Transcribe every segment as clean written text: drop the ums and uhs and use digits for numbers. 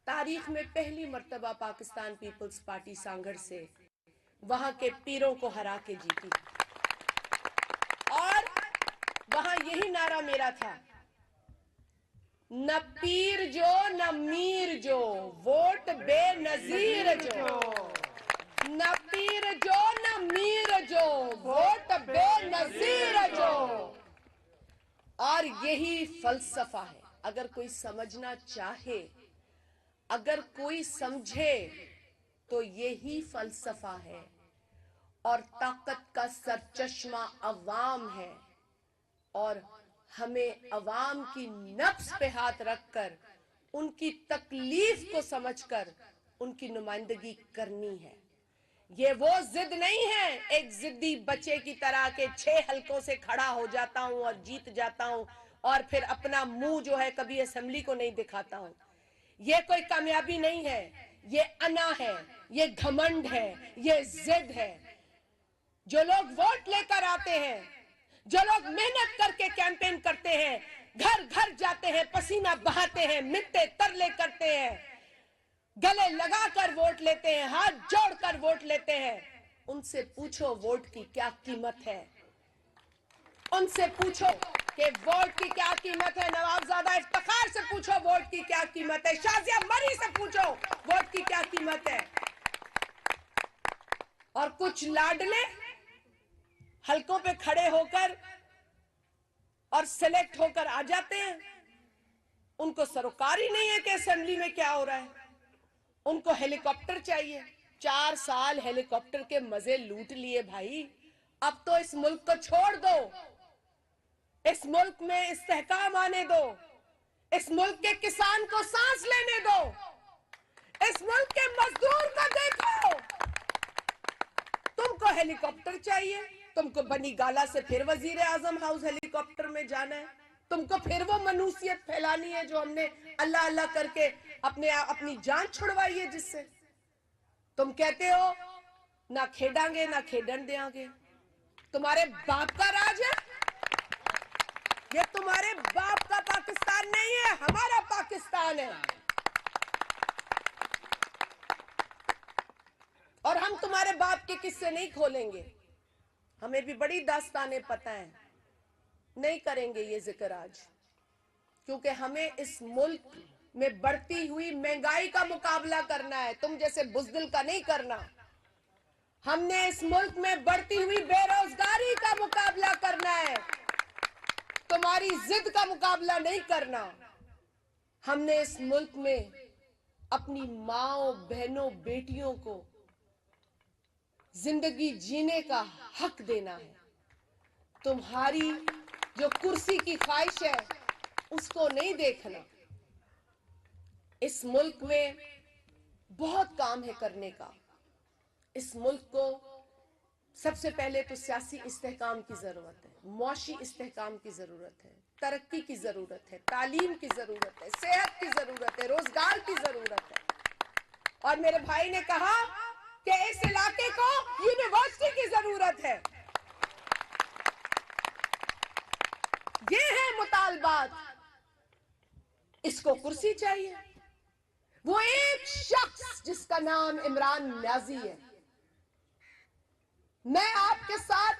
تاریخ میں پہلی مرتبہ پاکستان پیپلز پارٹی سانگھڑ سے وہاں کے پیروں کو ہرا کے جیتی اور وہاں یہی نعرہ میرا تھا، نہ پیر جو نہ میر جو ووٹ بے نظیر جو، نہ پیر جو نہ میر جو ووٹ بے نظیر جو۔ اور یہی فلسفہ ہے، اگر کوئی سمجھنا چاہے، اگر کوئی سمجھے تو یہی فلسفہ ہے، اور طاقت کا سرچشمہ عوام ہے، اور ہمیں عوام کی نفس پہ ہاتھ رکھ کر ان کی تکلیف کو سمجھ کر ان کی نمائندگی کرنی ہے۔ یہ وہ ضد نہیں ہے ایک ضدی بچے کی طرح کہ 6 حلقوں سے کھڑا ہو جاتا ہوں اور جیت جاتا ہوں اور پھر اپنا منہ جو ہے کبھی اسمبلی کو نہیں دکھاتا ہوں۔ یہ کوئی کامیابی نہیں ہے، یہ انا ہے، یہ گھمنڈ ہے، یہ ضد ہے۔ جو لوگ ووٹ لے کر آتے ہیں، جو لوگ محنت کر کے کیمپین کرتے ہیں، گھر گھر جاتے ہیں، پسینہ بہاتے ہیں، منتیں ترلے کرتے ہیں، گلے لگا کر ووٹ لیتے ہیں، ہاتھ جوڑ کر ووٹ لیتے ہیں، ان سے پوچھو ووٹ کی کیا قیمت ہے، ان سے پوچھو کہ ووٹ کی کیا قیمت ہے۔ نوابزادہ افتخار سے پوچھو ووٹ کی کیا قیمت ہے، شازیہ مری سے پوچھو ووٹ کی کیا قیمت ہے۔ اور کچھ لاڈلے حلقوں پہ کھڑے ہو کر اور سلیکٹ ہو کر آ جاتے ہیں، ان کو سروکار ہی نہیں ہے کہ اسمبلی میں کیا ہو رہا ہے، ان کو ہیلی کاپٹر چاہیے۔ 4 سال ہیلی کاپٹر کے مزے لوٹ لیے بھائی، اب تو اس ملک کو چھوڑ دو، اس ملک میں استحکام آنے دو، اس ملک کے کسان کو سانس لینے دو، اس ملک کے مزدور کو دیکھو۔ تم کو ہیلی کاپٹر چاہیے، تم کو بنی گالا سے پھر وزیر اعظم ہاؤس ہیلی کاپٹر میں جانا ہے، تم کو پھر وہ منوسیت پھیلانی ہے جو ہم نے اللہ اللہ کر کے اپنی جان چھڑوائی ہے جس سے۔ تم کہتے ہو نہ کھیڈاں گے نہ کھیڈن دیاں گے، تمہارے باپ کا راج ہے، یہ تمہارے باپ کا پاکستان نہیں ہے، ہمارا پاکستان ہے، اور ہم تمہارے باپ کے قصے نہیں کھولیں گے، ہمیں بھی بڑی داستانیں پتہ ہیں، نہیں کریں گے یہ ذکر آج، کیونکہ ہمیں اس ملک میں بڑھتی ہوئی مہنگائی کا مقابلہ کرنا ہے، تم جیسے بزدل کا نہیں کرنا۔ ہم نے اس ملک میں بڑھتی ہوئی بے روزگاری کا مقابلہ کرنا ہے، تمہاری ضد کا مقابلہ نہیں کرنا۔ ہم نے اس ملک میں اپنی ماؤں بہنوں بیٹیوں کو زندگی جینے کا حق دینا ہے۔ تمہاری جو کرسی کی خواہش ہے اس کو نہیں دیکھنا۔ اس ملک میں بہت کام ہے کرنے کا، اس ملک کو سب سے پہلے تو سیاسی استحکام کی ضرورت ہے، معاشی استحکام کی ضرورت ہے، ترقی کی ضرورت ہے، تعلیم کی ضرورت ہے، صحت کی ضرورت ہے، روزگار کی ضرورت ہے۔ اور میرے بھائی نے کہا کہ اس علاقے کو یونیورسٹی کی ضرورت ہے۔ یہ ہیں مطالبات، اس کو کرسی چاہیے۔ وہ ایک شخص جس کا نام عمران نیازی ہے، میں آپ کے ساتھ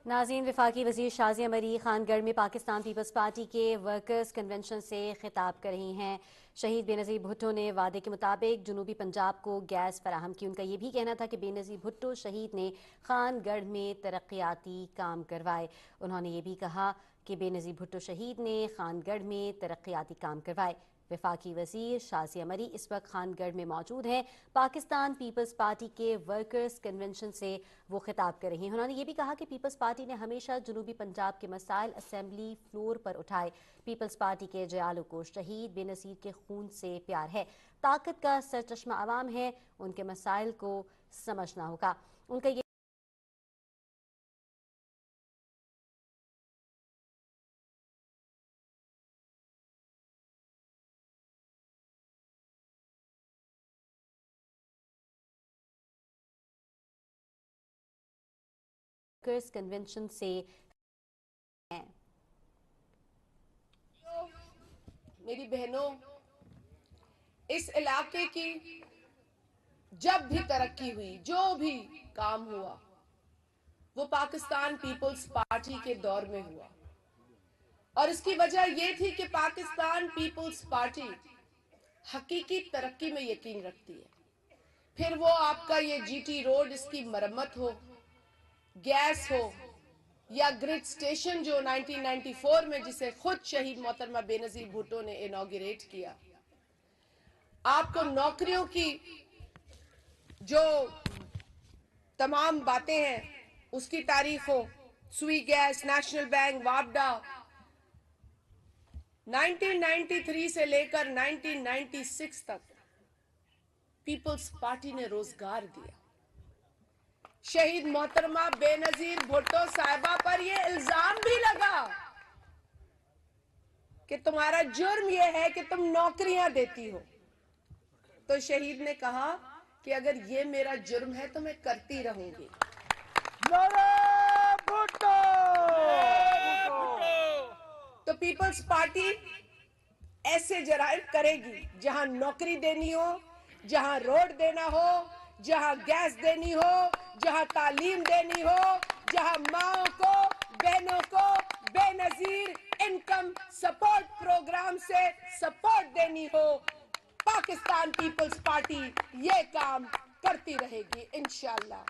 ناظرین، وفاقی وزیر شازیہ مری خان گڑھ میں پاکستان پیپلز پارٹی کے ورکرز کنونشن سے خطاب کر رہی ہیں۔ شہید بے نظیر بھٹو نے وعدے کے مطابق جنوبی پنجاب کو گیس فراہم کی۔ ان کا یہ بھی کہنا تھا کہ بے نظیر بھٹو شہید نے خان گڑھ میں ترقیاتی کام کروائے۔ انہوں نے یہ بھی کہا کہ بے نظیر بھٹو شہید نے خان گڑھ میں ترقیاتی کام کروائے۔ وفاقی وزیر شازیہ مری اس وقت خان گڑھ میں موجود ہیں۔ پاکستان پیپلز پارٹی کے ورکرز کنونشن سے وہ خطاب کر رہی ہیں۔ انہوں نے یہ بھی کہا کہ پیپلز پارٹی نے ہمیشہ جنوبی پنجاب کے مسائل اسمبلی فلور پر اٹھائے۔ پیپلز پارٹی کے جیالو کو شہید بے نظیر کے خون سے پیار ہے۔ طاقت کا سرچشمہ عوام ہے، ان کے مسائل کو سمجھنا ہوگا۔ ان کا یہ वर्कर्स कन्वेंशन से हैं। मेरी बहनों, इस इलाके की जब भी तरक्की हुई, जो भी काम हुआ, वो पाकिस्तान पीपल्स पार्टी के दौर में हुआ। और इसकी वजह ये थी कि पाकिस्तान पीपल्स पार्टी हकीकी तरक्की में यकीन रखती है। फिर वो आपका ये जीटी रोड, इसकी मरम्मत हो, गैस हो, या ग्रिड स्टेशन जो 1994 में जिसे खुद शहीद मोहतरमा बेनजीर भुट्टो ने इनॉग्रेट किया, आपको नौकरियों की जो तमाम बातें हैं उसकी तारीफ हो, सुई गैस, नेशनल बैंक, वापडा, 1993 से लेकर 1996 तक पीपल्स पार्टी ने रोजगार दिया। शहीद मोहतरमा बेनजीर भुट्टो साहिबा पर यह इल्जाम भी लगा कि तुम्हारा जुर्म यह है कि तुम नौकरियां देती हो। तो शहीद ने कहा कि अगर ये मेरा जुर्म है तो मैं करती रहूंगी। तो पीपल्स पार्टी ऐसे जराइम करेगी जहां नौकरी देनी हो, जहां रोड देना हो, जहां गैस देनी हो, जहां तालीम देनी हो, जहां माओं को, बहनों को बेनजीर इनकम सपोर्ट प्रोग्राम से सपोर्ट देनी हो, पाकिस्तान पीपल्स पार्टी ये काम करती रहेगी इंशाअल्लाह।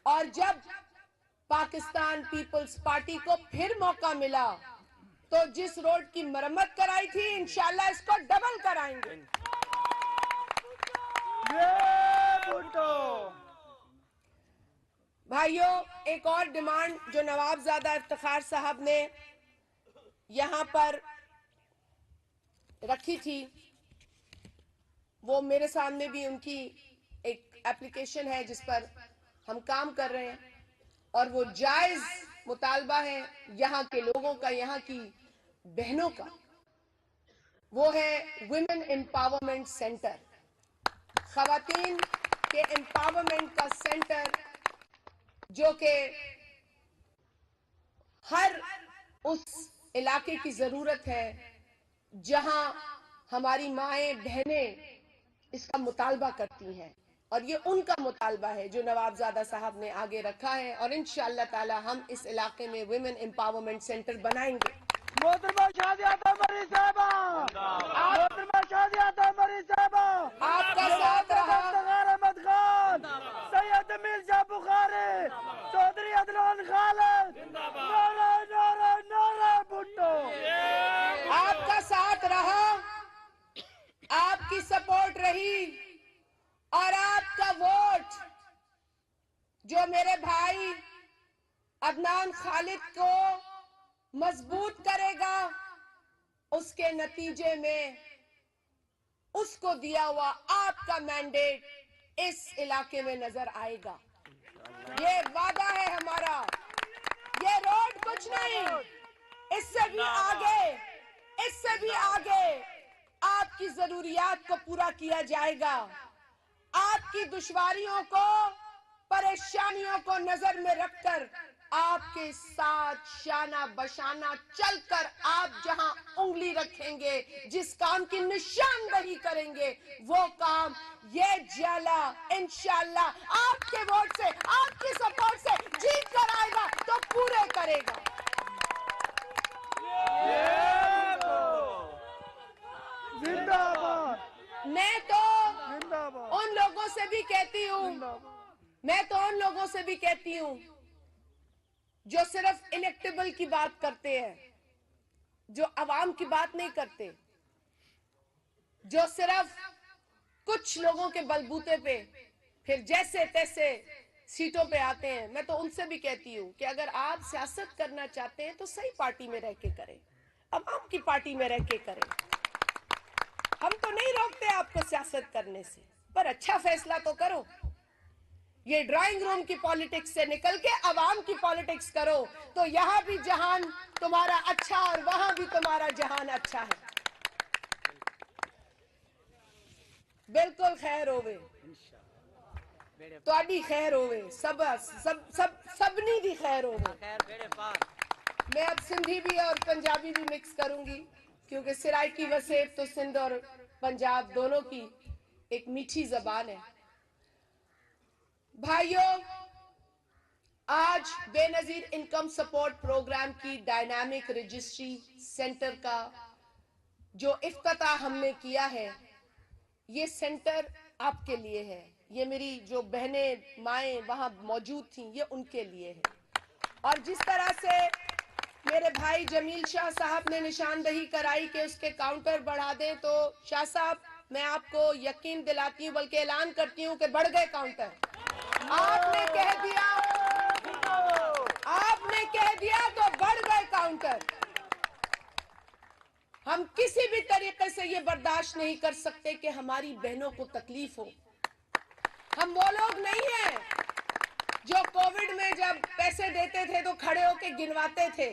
और जब पाकिस्तान पीपल्स पार्टी को फिर मौका मिला तो जिस रोड की मरम्मत कराई थी, इंशाअल्लाह इसको डबल कराएंगे। भाइयों, एक और डिमांड जो नवाबजादा इफ्तिखार साहब ने यहां पर रखी थी, वो मेरे सामने भी उनकी एक एप्लीकेशन है जिस पर हम काम कर रहे हैं, और वो जायज मुतालबा है यहाँ के लोगों का, यहाँ की बहनों का। वो है वुमेन एम्पावरमेंट सेंटर, खवातीन के एम्पावरमेंट का सेंटर, जो कि हर उस इलाके की जरूरत है जहां हमारी माएं बहनें इसका मुतालबा करती हैं। और ये उनका मुतालबा है जो नवाबजादा साहब ने आगे रखा है, और इंशाअल्लाह ताला हम इस इलाके में वुमेन एम्पावरमेंट सेंटर बनाएंगे। आपका साथ रहा, आपका साथ रहा, आपकी सपोर्ट रही, और आपका वोट जो मेरे भाई अदनान खालिद को मजबूत करेगा, उसके नतीजे में उसको दिया हुआ आपका मैंडेट इस इलाके में नजर आएगा। ये वादा है हमारा। ये रोड कुछ नहीं, इससे भी आगे, इससे भी आगे आपकी जरूरियात को पूरा किया जाएगा। आपकी दुश्वारियों को, परेशानियों को नजर में रखकर आपके साथ शाना बशाना चलकर आप जहां उंगली रखेंगे, जिस काम की निशानदही करेंगे, वो काम ये जाला इंशाअल्लाह आपके वोट से, आपकी सपोर्ट से जीत कर आएगा तो पूरे करेगा। मैं तो उन लोगों से भी कहती हूँ, मैं तो उन लोगों से भी कहती हूँ जो सिर्फ इलेक्टेबल की बात करते हैं, जो अवाम की बात नहीं करते, जो सिर्फ कुछ लोगों के बलबूते पे फिर जैसे तैसे सीटों पे आते हैं। मैं तो उनसे भी कहती हूँ कि अगर आप सियासत करना चाहते हैं तो सही पार्टी में रह के करें, अवाम की पार्टी में रह के करें। हम तो नहीं रोकते आपको सियासत करने से, पर अच्छा फैसला तो करो। ये ड्राइंग रूम की पॉलिटिक्स से निकल के अवाम की पॉलिटिक्स करो, तो यहां भी जहान तुम्हारा अच्छा और वहां भी तुम्हारा जहान अच्छा है। बिल्कुल खैर होवे। ਤੁਹਾਡੀ ਖੈਰ ਹੋਵੇ, सबनी दी खैर होवे। मैं अब सिंधी भी और पंजाबी भी मिक्स करूंगी, क्योंकि सिराइकी वसेब तो सिंध और पंजाब दोनों की एक मीठी जबान है। भाइयों, आज बेनजीर इनकम सपोर्ट प्रोग्राम की डायनामिक रजिस्ट्री सेंटर का जो इफ्तिताह हमने किया है, ये सेंटर आपके लिए है। ये मेरी जो बहनें माएँ वहां मौजूद थीं, ये उनके लिए है। और जिस तरह से मेरे भाई जमील शाह साहब ने निशानदही कराई कि उसके काउंटर बढ़ा दें, तो शाह साहब मैं आपको यकीन दिलाती हूँ, बल्कि ऐलान करती हूँ कि बढ़ गए काउंटर। आपने कह दिया तो बढ़ गए काउंटर। हम किसी भी तरीके से ये बर्दाश्त नहीं कर सकते कि हमारी बहनों को तकलीफ हो। हम वो लोग नहीं हैं जो कोविड में जब पैसे देते थे तो खड़े होके गिनवाते थे।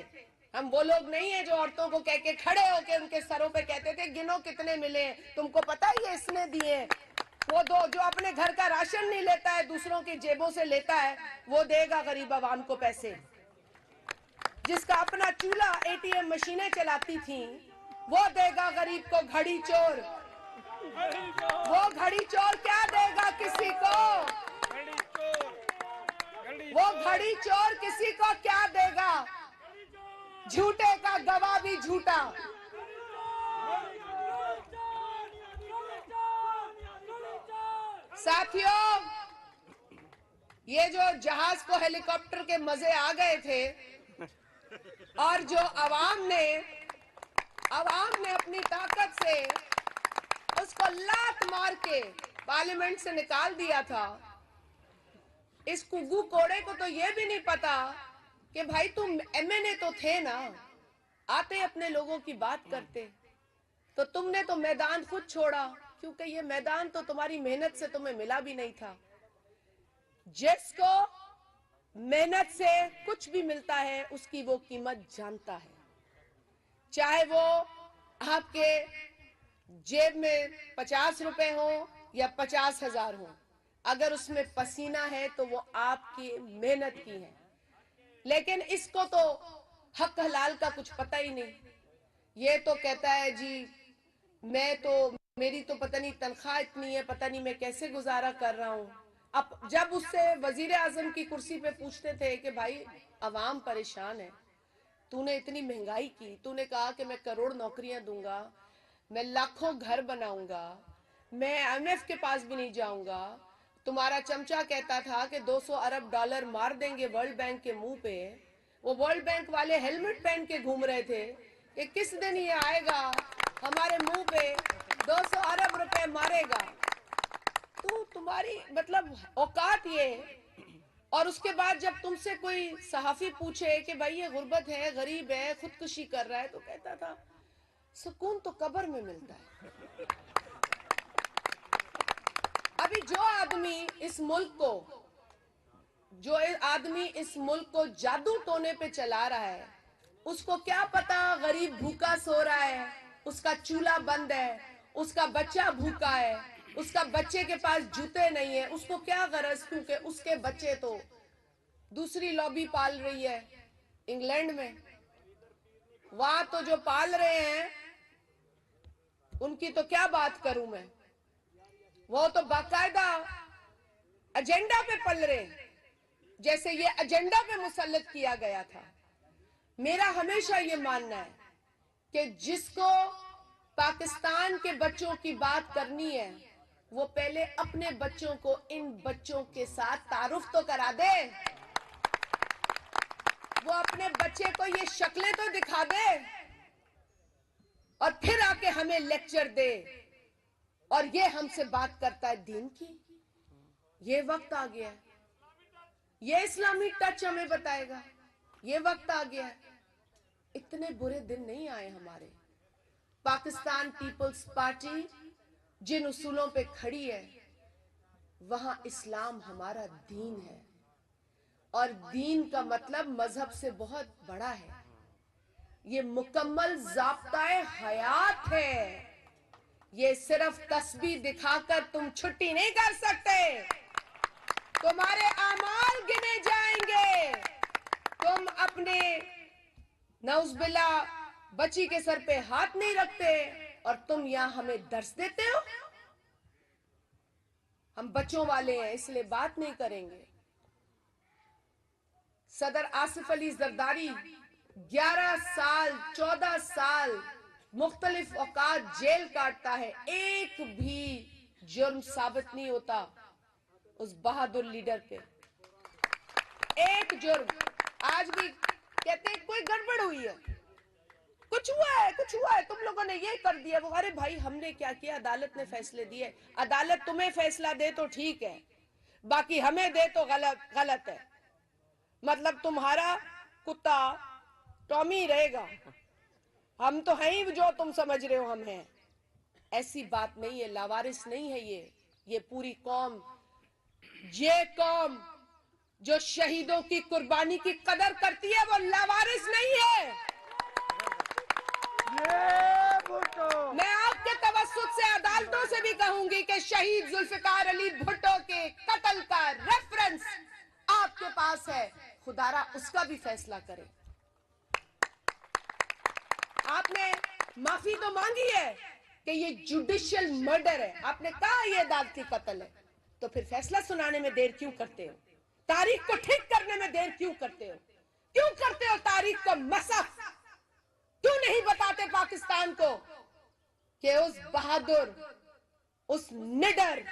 हम वो लोग नहीं हैं जो औरतों को कह के खड़े होके उनके सरों पे कहते थे गिनो कितने मिले, तुमको पता ही है इसने दिए। वो दो जो अपने घर का राशन नहीं लेता है, दूसरों की जेबों से लेता है, वो देगा गरीब आवाम को पैसे। जिसका अपना चूल्हा एटीएम मशीनें चलाती थी, वो देगा गरीब को घड़ी चोर। वो घड़ी चोर क्या देगा किसी को? वो घड़ी चोर किसी को क्या देगा? झूठे का गवाह भी झूठा। साथियों, ये जो जहाज को हेलीकॉप्टर के मजे आ गए थे, और जो अवाम ने अपनी ताकत से उसको लात मार के पार्लियामेंट से निकाल दिया था, इस कुग्गू कोड़े को तो ये भी नहीं पता कि भाई तुम एमएनए तो थे ना, आते अपने लोगों की बात करते। तो तुमने तो मैदान खुद छोड़ा, क्योंकि ये मैदान तो तुम्हारी मेहनत से तुम्हें मिला भी नहीं था। जिसको मेहनत से कुछ भी मिलता है उसकी वो कीमत जानता है, चाहे वो आपके जेब में 50 रुपए हो या 50,000 हो। अगर उसमें पसीना है तो वो आपकी मेहनत की है। लेकिन इसको तो हक हलाल का कुछ पता ही नहीं। ये तो कहता है जी मेरी तो पता नहीं तनख्वाह इतनी है, पता नहीं मैं कैसे गुजारा कर रहा हूं। अब जब उससे वजीर आजम की कुर्सी पे पूछते थे कि भाई अवाम परेशान है, तूने इतनी महंगाई की, तूने कहा कि मैं करोड़ नौकरियां दूंगा, मैं लाखों घर बनाऊंगा, मैं IMF के पास भी नहीं जाऊंगा। तुम्हारा चमचा कहता था कि 200 अरब डॉलर मार देंगे वर्ल्ड बैंक के मुंह पे। वो वर्ल्ड बैंक वाले हेलमेट पहन के घूम रहे थे कि किस दिन ये आएगा हमारे मुंह पे 200 अरब रुपए मारेगा। तो तुम्हारी मतलब औकात ये। और उसके बाद जब तुमसे कोई सहाफी पूछे कि भाई ये गुर्बत है, गरीब है, खुदकुशी कर रहा है, तो कहता था सुकून तो कब्र में मिलता है। अभी जो आदमी इस मुल्क को जादू टोने पे चला रहा है, उसको क्या पता गरीब भूखा सो रहा है, उसका चूल्हा बंद है, उसका बच्चा भूखा है, उसका बच्चे के पास जूते नहीं है। उसको क्या गरज, क्योंकि उसके बच्चे तो दूसरी लॉबी पाल रही है इंग्लैंड में। वहां तो जो पाल रहे हैं उनकी तो क्या बात करूं मैं। वो तो बाकायदा एजेंडा पे पल रहे हैं, जैसे ये एजेंडा पे मुसल्लत किया गया था। मेरा हमेशा ये मानना है कि जिसको पाकिस्तान के बच्चों की बात करनी है, वो पहले अपने बच्चों को इन बच्चों के साथ तारुफ तो करा दे। वो अपने बच्चे को ये शक्लें तो दिखा दे, और फिर आके हमें लेक्चर दे। और ये हमसे बात करता है दीन की। ये वक्त आ गया है, ये इस्लामी टच हमें बताएगा। ये वक्त आ गया है। इतने बुरे दिन नहीं आए हमारे। पाकिस्तान पीपल्स पार्टी जिन उसूलों पे खड़ी है, वहां इस्लाम हमारा दीन है, और दीन का मतलब मजहब से बहुत बड़ा है। ये मुकम्मल ज़ाब्ताए हयात है। ये सिर्फ तस्बीह दिखाकर तुम छुट्टी नहीं कर सकते। तुम्हारे आमाल गिने जाएंगे। तुम अपने नौजबिल्ला बच्ची के सर पे हाथ नहीं रखते और तुम यहां हमें दर्श देते हो। हम बच्चों वाले हैं इसलिए बात नहीं करेंगे। सदर आसिफ अली जरदारी 11 साल 14 साल मुख्तलिफ औकात जेल काटता है, एक भी जुर्म साबित नहीं होता उस बहादुर लीडर पे, एक जुर्म। आज भी कहते हैं कोई गड़बड़ हुई है, कुछ हुआ है, तुम लोगों ने ये कर दिया वो। अरे भाई हमने क्या किया? अदालत ने फैसले दिए। अदालत तुम्हें फैसला दे तो ठीक है, बाकी हमें दे तो गलत है। मतलब तुम्हारा कुत्ता टॉमी रहेगा, हम तो हैं ही जो तुम समझ रहे हो हम हैं। ऐसी बात नहीं है, लावारिस नहीं है ये पूरी कौम, ये कौम जो शहीदों की कुर्बानी की कदर करती है वो लावारिस नहीं है। मैं आपके तवस्सुत से अदालतों से भी कहूंगी कि शहीद जुल्फिकार अली भुट्टो के कत्ल का रेफरेंस आपके पास है, खुदारा उसका भी फैसला करें। आपने माफी तो मांगी है कि ये जुडिशियल मर्डर है, आपने कहा ये अदालती कत्ल है, तो फिर फैसला सुनाने में देर क्यों करते हो? तारीख को ठीक करने में देर क्यों करते हो? क्यों करते हो तारीख को मसख? क्यों नहीं बताते पाकिस्तान को कि उस बहादुर, उस निडर,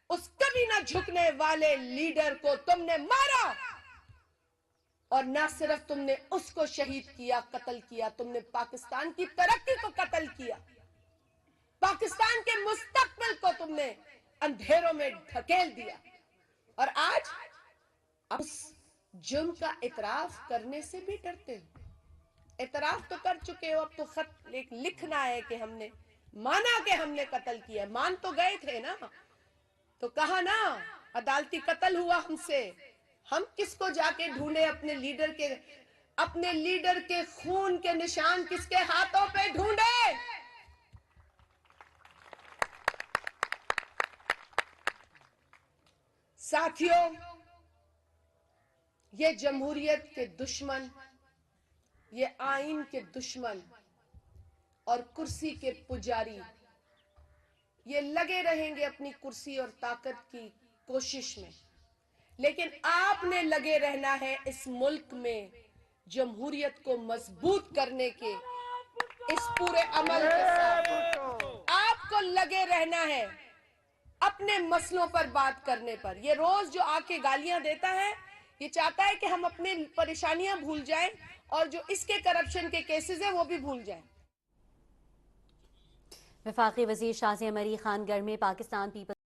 उस कभी ना झुकने वाले लीडर को तुमने मारा, और ना सिर्फ तुमने उसको शहीद किया, कत्ल किया, तुमने पाकिस्तान की तरक्की को कत्ल किया, पाकिस्तान के मुस्तकबिल को तुमने अंधेरों में ढकेल दिया। और आज उस जुर्म का इतराफ करने से भी डरते हो। इतराफ तो कर चुके हो, अब तो खत लिखना है कि हमने माना कि हमने कत्ल किया। मान तो गए थे ना, तो कहा ना अदालती कत्ल हुआ हमसे। हम किसको जाके ढूंढे? अपने लीडर के खून के निशान किसके हाथों पे ढूंढे? साथियों, ये जमहूरियत के दुश्मन, ये आइन के दुश्मन और कुर्सी के पुजारी, ये लगे रहेंगे अपनी कुर्सी और ताकत की कोशिश में, लेकिन आपने लगे रहना है इस मुल्क में जमहूरियत को मजबूत करने के इस पूरे अमल के साथ। आपको लगे रहना है अपने मसलों पर बात करने पर। ये रोज जो आके गालियां देता है, ये चाहता है कि हम अपनी परेशानियां भूल जाएं और जो इसके करप्शन के केसेस हैं वो भी भूल जाएं। वफाकी वजीर शाज़िया मरी खानगढ़ में पाकिस्तान पीपल्स